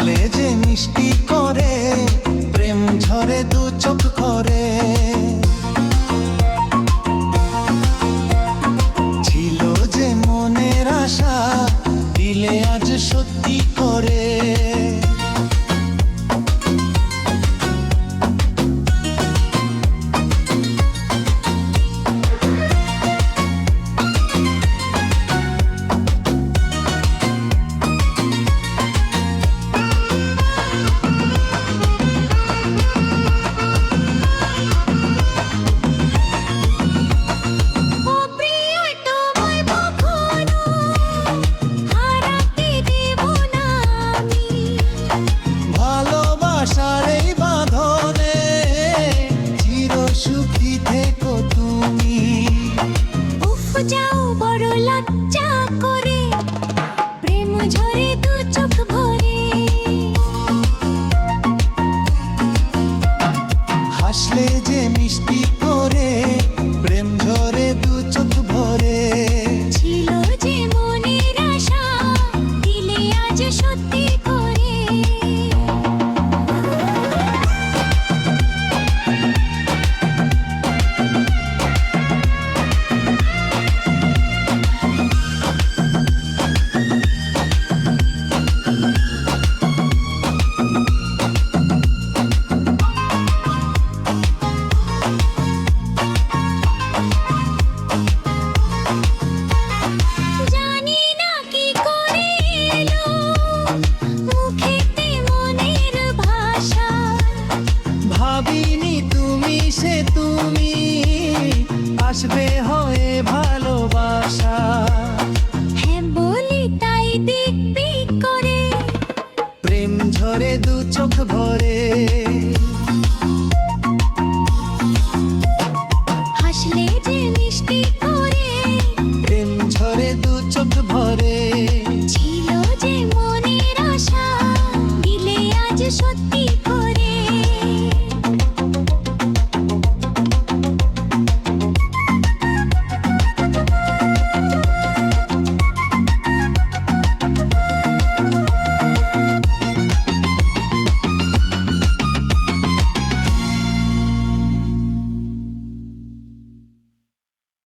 হাসলে যে মিষ্টি করে প্রেম ঝরে দু চোখ করে। ছিল যে মনের আশা দিলে আজ সত্যি করে। সুখী থেকো তুমি। উফ যাও বড় লজ্জা করে প্রেম ঝরে দু চোখ ভরে। হাসলে যে মিষ্টি করে প্রেম ঝরে দু চোখ ভরে। ছিল যে মনের আশা দিলে আজ সত্যি করে। ভাবিনি তুমি সে তুমি আসবে হয়ে ভালোবাসা। হ্যাঁ বলি তাই দিক করে প্রেম ঝরে দু চোখ